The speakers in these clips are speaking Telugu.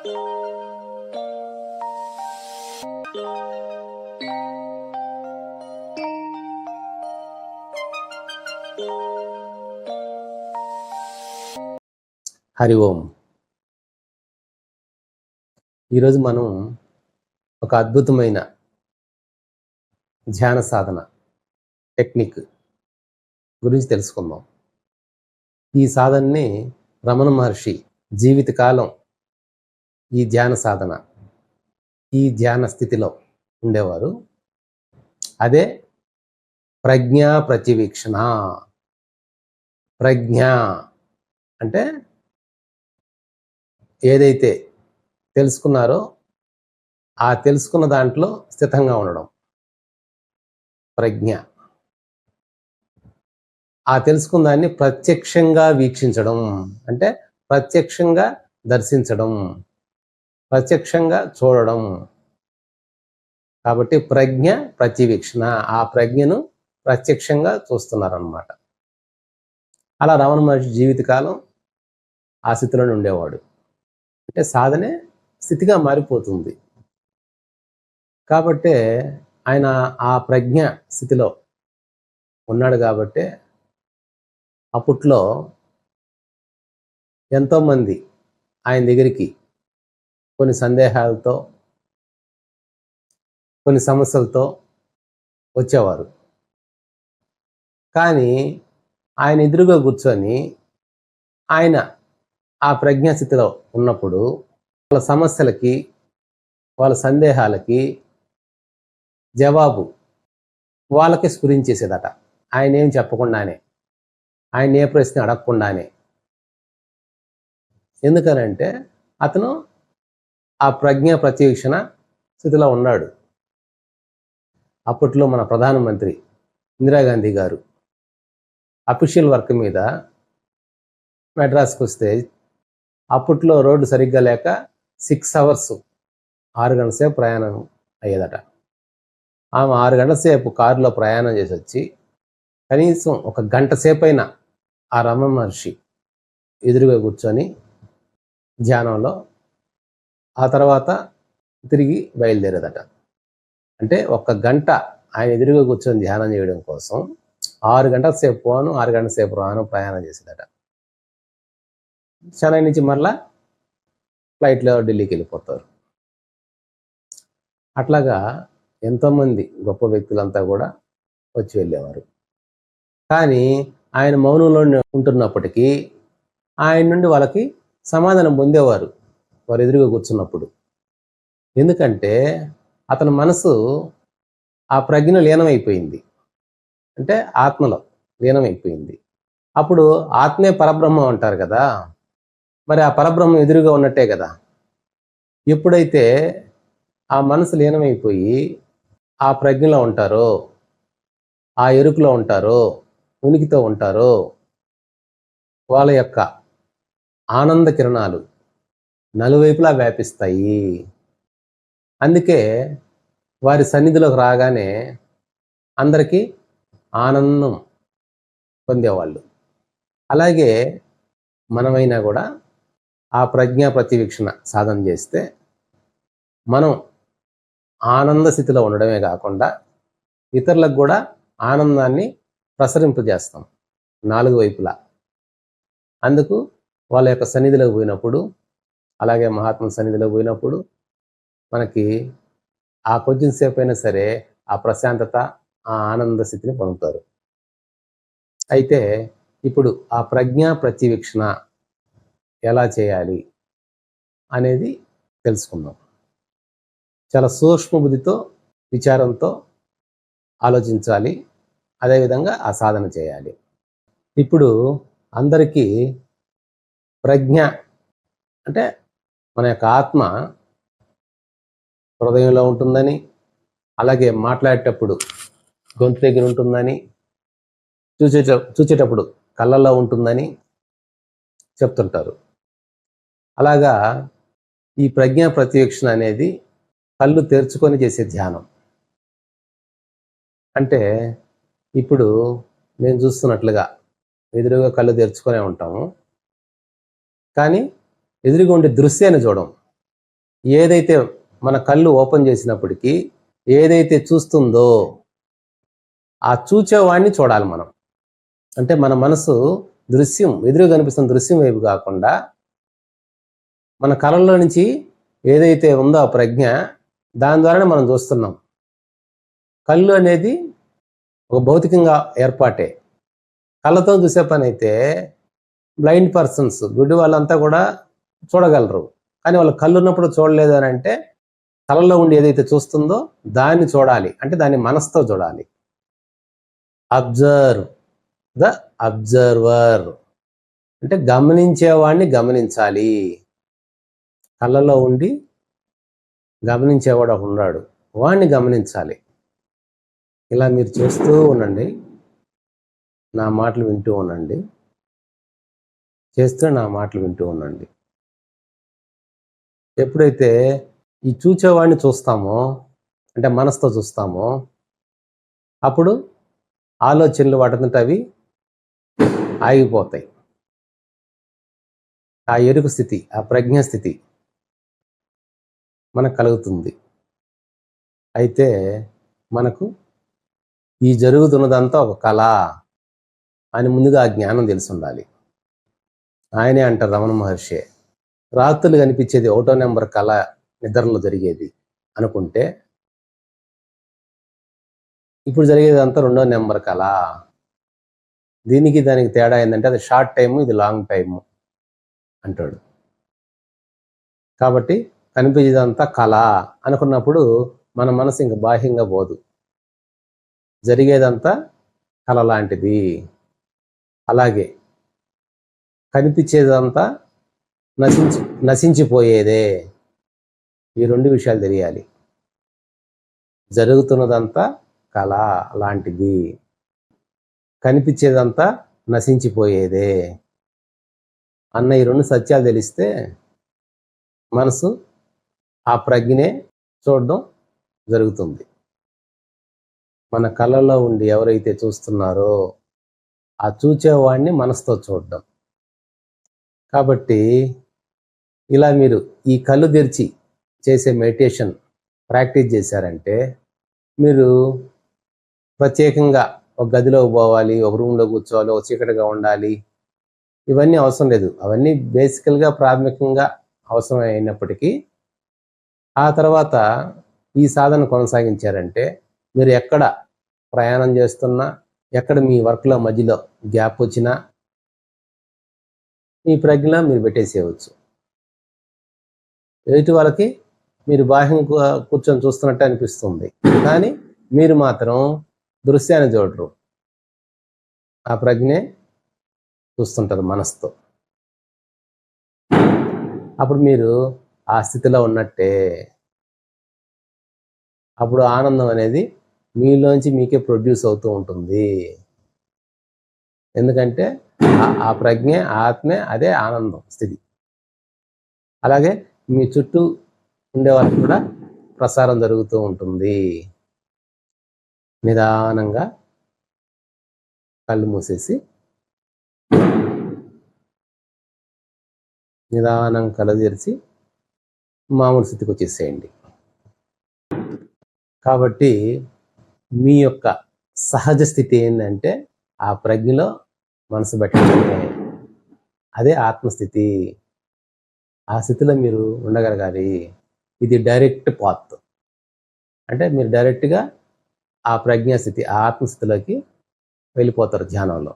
హరి ఓం. ఈరోజు మనం ఒక అద్భుతమైన ధ్యాన సాధన టెక్నిక్ గురించి తెలుసుకుందాం. ఈ సాధనని రమణ మహర్షి జీవితకాలం ఈ ధ్యాన సాధన, ఈ ధ్యాన స్థితిలో ఉండేవారు. అదే ప్రజ్ఞా ప్రతివీక్షణ. ప్రజ్ఞ అంటే ఏదైతే తెలుసుకున్నారో ఆ తెలుసుకున్న దాంట్లో స్థితంగా ఉండడం ప్రజ్ఞ. ఆ తెలుసుకున్న దాన్ని ప్రత్యక్షంగా వీక్షించడం అంటే ప్రత్యక్షంగా దర్శించడం, ప్రత్యక్షంగా చూడడం. కాబట్టి ప్రజ్ఞ ప్రతివీక్షణ, ఆ ప్రజ్ఞను ప్రత్యక్షంగా చూస్తున్నారన్నమాట. అలా రమణ మహర్షి జీవితకాలం ఆ స్థితిలోనే ఉండేవాడు. అంటే సాధనే స్థితిగా మారిపోతుంది. కాబట్టే ఆయన ఆ ప్రజ్ఞ స్థితిలో ఉన్నాడు. కాబట్టే అప్పట్లో ఎంతోమంది ఆయన దగ్గరికి కొన్ని సందేహాలతో, కొన్ని సమస్యలతో వచ్చేవారు. కానీ ఆయన ఎదురుగా కూర్చొని ఆయన ఆ ప్రజ్ఞాస్థితిలో ఉన్నప్పుడు వాళ్ళ సమస్యలకి, వాళ్ళ సందేహాలకి జవాబు వాళ్ళకే స్ఫురించేసేదట. ఆయన ఏం చెప్పకుండానే, ఆయన ఏ ప్రశ్న అడగకుండానే. ఎందుకనంటే అతను ఆ ప్రజ్ఞా ప్రతివీక్షణ స్థితిలో ఉన్నాడు. అప్పట్లో మన ప్రధానమంత్రి ఇందిరాగాంధీ గారు అఫీషియల్ వర్క్ మీద మెడ్రాస్కి వస్తే, అప్పట్లో రోడ్డు సరిగ్గా లేక 6 hours 6 గంటల సేపు ప్రయాణం అయ్యేదట. ఆమె 6 గంటల సేపు కారులో ప్రయాణం చేసి వచ్చి కనీసం 1 గంట సేపైనా ఆ రమణ మహర్షి ఎదురుగా కూర్చొని ధ్యానంలో ఆ తర్వాత తిరిగి బయలుదేరేదట. అంటే 1 గంట ఆయన ఎదురుగా కూర్చొని ధ్యానం చేయడం కోసం 6 గంటల సేపు పోను, 6 గంటల సేపు రాను ప్రయాణం చేసేదట. చెన్నై నుంచి మరలా ఫ్లైట్లో ఢిల్లీకి వెళ్ళిపోతారు. అట్లాగా ఎంతోమంది గొప్ప వ్యక్తులంతా కూడా వచ్చి వెళ్ళేవారు. కానీ ఆయన మౌనంలో ఉంటున్నప్పటికీ ఆయన నుండి వాళ్ళకి సమాధానం పొందేవారు వారు ఎదురుగా కూర్చున్నప్పుడు. ఎందుకంటే అతని మనసు ఆ ప్రజ్ఞ లీనమైపోయింది, అంటే ఆత్మలో లీనమైపోయింది. అప్పుడు ఆత్మే పరబ్రహ్మం అంటారు కదా, మరి ఆ పరబ్రహ్మం ఎదురుగా ఉన్నట్టే కదా. ఎప్పుడైతే ఆ మనసు లీనమైపోయి ఆ ప్రజ్ఞలో ఉంటారో, ఆ ఎరుకులో ఉంటారో, ఉనికితో ఉంటారో, వాళ్ళ యొక్క ఆనంద కిరణాలు నలువైపులా వ్యాపిస్తాయి. అందుకే వారి సన్నిధిలోకి రాగానే అందరికీ ఆనందం పొందేవాళ్ళు. అలాగే మనమైనా కూడా ఆ ప్రజ్ఞా ప్రతివీక్షణ సాధన చేస్తే మనం ఆనంద స్థితిలో ఉండడమే కాకుండా ఇతరులకు కూడా ఆనందాన్ని ప్రసరింపజేస్తాం 4 వైపులా. అందుకు వాళ్ళ యొక్క సన్నిధిలోకి పోయినప్పుడు, అలాగే మహాత్ముల సన్నిధిలోకి పోయినప్పుడు మనకి ఆ కొంచెం సేపు అయినా సరే ఆ ప్రశాంతత, ఆ ఆనంద స్థితిని పొందుతారు. అయితే ఇప్పుడు ఆ ప్రజ్ఞా ప్రతివీక్షణ ఎలా చేయాలి అనేది తెలుసుకుందాం. చాలా సూక్ష్మ బుద్ధితో, విచారంతో ఆలోచించాలి. అదేవిధంగా ఆ సాధన చేయాలి. ఇప్పుడు అందరికీ ప్రజ్ఞ అంటే మన యొక్క ఆత్మ హృదయంలో ఉంటుందని, అలాగే మాట్లాడేటప్పుడు గొంతు దగ్గర ఉంటుందని, చూచేటప్పుడు కళ్ళల్లో ఉంటుందని చెప్తుంటారు. అలాగా ఈ ప్రజ్ఞా ప్రతివీక్షణ అనేది కళ్ళు తెరుచుకొని చేసే ధ్యానం. అంటే ఇప్పుడు నేను చూస్తున్నట్లుగా ఎదురుగా కళ్ళు తెరుచుకొనే ఉంటాము, కానీ ఎదురుగా ఉండే దృశ్యాన్ని చూడం. ఏదైతే మన కళ్ళు ఓపెన్ చేసినప్పటికీ ఏదైతే చూస్తుందో ఆ చూచేవాడిని చూడాలి మనం. అంటే మన మనసు దృశ్యం, ఎదురు కనిపిస్తున్న దృశ్యం వైపు కాకుండా మన కళల్లో నుంచి ఏదైతే ఉందో ఆ ప్రజ్ఞ, దాని ద్వారానే మనం చూస్తున్నాం. కళ్ళు అనేది ఒక భౌతికంగా ఏర్పాటే. కళ్ళతో చూసే పని అయితే బ్లైండ్ పర్సన్స్, గుడ్డి వాళ్ళంతా కూడా చూడగలరు. కానీ వాళ్ళు కళ్ళు ఉన్నప్పుడు చూడలేదు అని అంటే కళలో ఉండి ఏదైతే చూస్తుందో దాన్ని చూడాలి. అంటే దాన్ని మనసుతో చూడాలి. అబ్జర్వ్ ద అబ్జర్వర్ అంటే గమనించేవాడిని గమనించాలి. కళ్ళలో ఉండి గమనించేవాడు ఉన్నాడు, వాడిని గమనించాలి. ఇలా మీరు చేస్తూ ఉండండి, నా మాటలు వింటూ ఉండండి, చేస్తూ నా మాటలు వింటూ ఉండండి. ఎప్పుడైతే ఈ చూచేవాడిని చూస్తామో, అంటే మనసుతో చూస్తామో, అప్పుడు ఆలోచనలు వాటింతట అవి ఆగిపోతాయి. ఆ ఎరుక స్థితి, ఆ ప్రజ్ఞ స్థితి మనకు కలుగుతుంది. అయితే మనకు ఈ జరుగుతున్నదంతా ఒక కళ అని ముందుగా ఆ జ్ఞానం తెలిసి ఉండాలి. ఆయనే అంటారు రమణ మహర్షి, రాత్రులు కనిపించేది 1వ నెంబర్ కళ నిద్రలో జరిగేది అనుకుంటే, ఇప్పుడు జరిగేదంతా 2వ నెంబర్ కళ. దీనికి దానికి తేడా ఏంటంటే అది షార్ట్ టైము, ఇది లాంగ్ టైము అంటాడు. కాబట్టి కనిపించేదంతా కళ అనుకున్నప్పుడు మన మనసు ఇంక బాహ్యంగా పోదు, జరిగేదంతా కళ లాంటిది. అలాగే కనిపించేదంతా నశించిపోయేదే. ఈ 2 విషయాలు తెలియాలి. జరుగుతున్నదంతా కళ లాంటిది, కనిపించేదంతా నశించిపోయేదే అన్న ఈ 2 సత్యాలు తెలిస్తే మనసు ఆ ప్రజ్ఞనే చూడడం జరుగుతుంది. మన కళ్ళల్లో ఉండి ఎవరైతే చూస్తున్నారో ఆ చూచేవాడిని మనసుతో చూడడం. కాబట్టి ఇలా మీరు ఈ కళ్ళు తెరిచి చేసే మెడిటేషన్ ప్రాక్టీస్ చేశారంటే మీరు ప్రత్యేకంగా ఒక గదిలోకి పోవాలి, ఒక రూమ్లో కూర్చోవాలి, ఒక చీకటిగా ఉండాలి, ఇవన్నీ అవసరం లేదు. అవన్నీ బేసికల్గా ప్రాథమికంగా అవసరం అయినప్పటికీ ఆ తర్వాత ఈ సాధన కొనసాగించారంటే మీరు ఎక్కడ ప్రయాణం చేస్తున్నా, ఎక్కడ మీ వర్క్లో మధ్యలో గ్యాప్ వచ్చినా మీ ప్రజ్ఞ మీరు పెట్టేసేయవచ్చు. ఎదుటి వాళ్ళకి మీరు బాహ్యంగా కూర్చొని చూస్తున్నట్టు అనిపిస్తుంది, కానీ మీరు మాత్రం దృశ్యాన్ని చూడరు, ఆ ప్రజ్ఞే చూస్తుంటారు మనసుతో. అప్పుడు మీరు ఆ స్థితిలో ఉన్నట్టే. అప్పుడు ఆనందం అనేది మీలోంచి మీకే ప్రొడ్యూస్ అవుతూ ఉంటుంది. ఎందుకంటే ఆ ప్రజ్ఞ, ఆత్మే, అదే ఆనందం స్థితి. అలాగే మీ చుట్టూ ఉండే వాళ్ళకి కూడా ప్రసారం జరుగుతూ ఉంటుంది. నిదానంగా కళ్ళు మూసేసి నిదానం కళ్ళు తెరిచి మామూలు స్థితికి వచ్చేసేయండి. కాబట్టి మీ యొక్క సహజ స్థితి ఏంటంటే ఆ ప్రజ్ఞలో మనసు పెట్టడమే, అదే ఆత్మస్థితి. ఆ స్థితిలో మీరు ఉండగలగాలి. ఇది డైరెక్ట్ పాత్. అంటే మీరు డైరెక్ట్గా ఆ ప్రజ్ఞాస్థితి, ఆ ఆత్మస్థితిలోకి వెళ్ళిపోతారు ధ్యానంలో.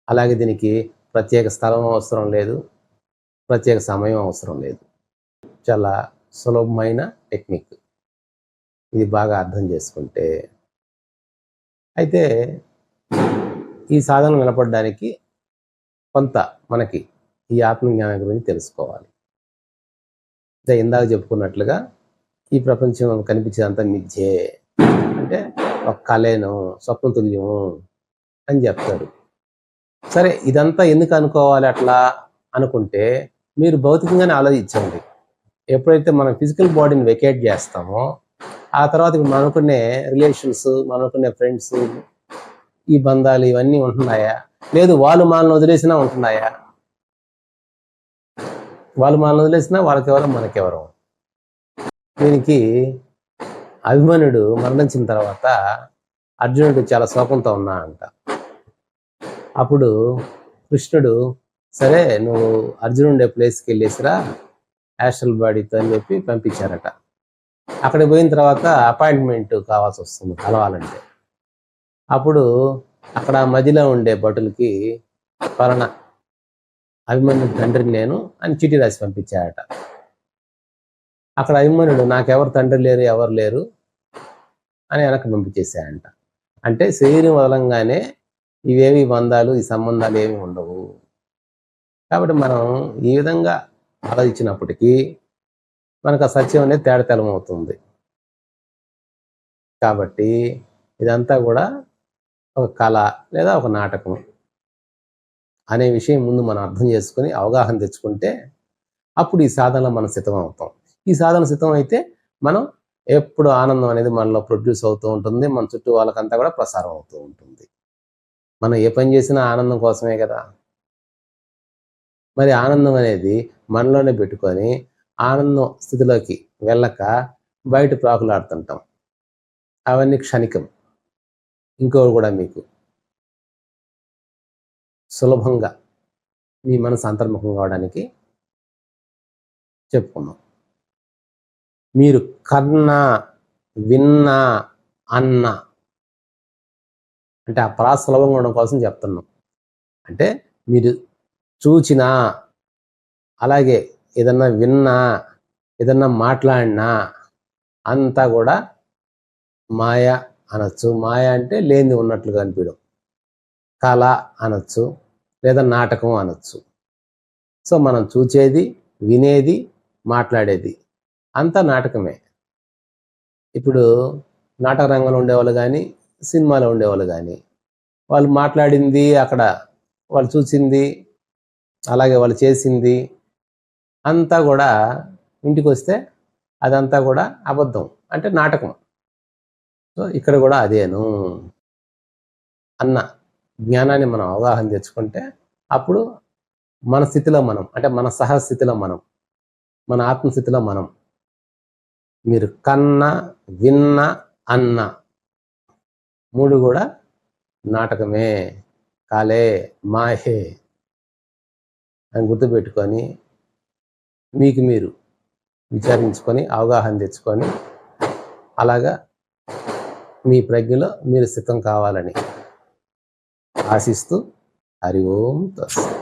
అలాగే దీనికి ప్రత్యేక స్థలం అవసరం లేదు, ప్రత్యేక సమయం అవసరం లేదు. చాలా సులభమైన టెక్నిక్. ఇది బాగా అర్థం చేసుకుంటే. అయితే ఈ సాధన నిలబడడానికి కొంత మనకి ఈ ఆత్మజ్ఞానం గురించి తెలుసుకోవాలి. ఇందాక చెప్పుకున్నట్లుగా ఈ ప్రపంచం కనిపించేదంతా మిథ్యే, అంటే ఒక కళను, స్వప్నతుల్యము అని చెప్తారు. సరే, ఇదంతా ఎందుకు అనుకోవాలి అట్లా అనుకుంటే మీరు భౌతికంగానే ఆలోచించండి. ఎప్పుడైతే మనం ఫిజికల్ బాడీని వెకేట్ చేస్తామో ఆ తర్వాత మనం అనుకునే రిలేషన్స్, మనం అనుకునే ఫ్రెండ్స్, ఈ బంధాలు ఇవన్నీ ఉంటున్నాయా? లేదు వాళ్ళు మనల్ని వదిలేసినా ఉంటున్నాయా? వాళ్ళు మనల్ని వదిలేసినా వాళ్ళకెవరం మనకెవరం. దీనికి అభిమన్యుడు మరణించిన తర్వాత అర్జునుడు చాలా శోకంతో ఉన్నా అంట. అప్పుడు కృష్ణుడు, సరే నువ్వు అర్జునుడు ప్లేస్కి వెళ్ళేసిరా యాస్ట్రల్ బాడీతో అని చెప్పి పంపించారట. అక్కడికి పోయిన తర్వాత అపాయింట్మెంట్ కావాల్సి వస్తుంది కలవాలంటే. అప్పుడు అక్కడ మధ్యలో ఉండే భటులకి పలానా అభిమన్యుడు తండ్రిని నేను అని చిట్టి రాసి పంపించాడట. అక్కడ అభిమన్యుడు నాకెవరు తండ్రి లేరు, ఎవరు లేరు అని వెనక్కి పంపించేసాయంట. అంటే శరీరం వదలంగానే ఇవేవి బంధాలు, ఈ సంబంధాలు ఏమి ఉండవు. కాబట్టి మనం ఈ విధంగా ఆలోచించినప్పటికీ మనకు ఆ సత్యం అనేది తేడతెలమవుతుంది. కాబట్టి ఇదంతా కూడా ఒక కళ లేదా ఒక నాటకం అనే విషయం ముందు మనం అర్థం చేసుకుని అవగాహన తెచ్చుకుంటే అప్పుడు ఈ సాధనలో మనం సిద్ధం అవుతాం. ఈ సాధన సిద్ధం అయితే మనం ఎప్పుడు ఆనందం అనేది మనలో ప్రొడ్యూస్ అవుతూ ఉంటుంది, మన చుట్టూ వాళ్ళకంతా కూడా ప్రసారం అవుతూ ఉంటుంది. మనం ఏ పని చేసినా ఆనందం కోసమే కదా. మరి ఆనందం అనేది మనలోనే పెట్టుకొని ఆనందం స్థితిలోకి వెళ్ళక బయట ప్రాకులాడుతుంటాం. అవన్నీ క్షణికం. ఇంకోటి కూడా మీకు సులభంగా మీ మనసు అంతర్ముఖం కావడానికి చెప్పుకున్నాం. మీరు కన్నా, విన్నా, అన్న అంటే ఆ ప్రాస సులభంగా ఉండడం కోసం చెప్తున్నాం. అంటే మీరు చూచినా, అలాగే ఏదన్నా విన్నా, ఏదన్నా మాట్లాడినా అంతా కూడా మాయ అనొచ్చు. మాయ అంటే లేనిది ఉన్నట్లుగా అనిపించడం. కళ అనొచ్చు, లేదా నాటకం అనొచ్చు. సో మనం చూచేది, వినేది, మాట్లాడేది అంతా నాటకమే. ఇప్పుడు నాటక రంగంలో ఉండేవాళ్ళు కానీ, సినిమాలో ఉండేవాళ్ళు కానీ, వాళ్ళు మాట్లాడింది అక్కడ, వాళ్ళు చూసింది, అలాగే వాళ్ళు చేసింది అంతా కూడా ఇంటికి వస్తే అదంతా కూడా అబద్ధం, అంటే నాటకం. సో ఇక్కడ కూడా అదేను అన్న జ్ఞానాన్ని మనం అవగాహన తెచ్చుకుంటే అప్పుడు మన స్థితిలో మనం, అంటే మన సహస్థితిలో మనం, మన ఆత్మస్థితిలో మనం, మీరు కన్న, విన్న, అన్న మూడు కూడా నాటకమే, కాలే, మాయే అని గుర్తుపెట్టుకొని మీకు మీరు విచారించుకొని అవగాహన తెచ్చుకొని అలాగా మీ ప్రజ్ఞలో మీరు సిద్ధం కావాలని ఆశిస్తూ హరి ఓం తస్సత్.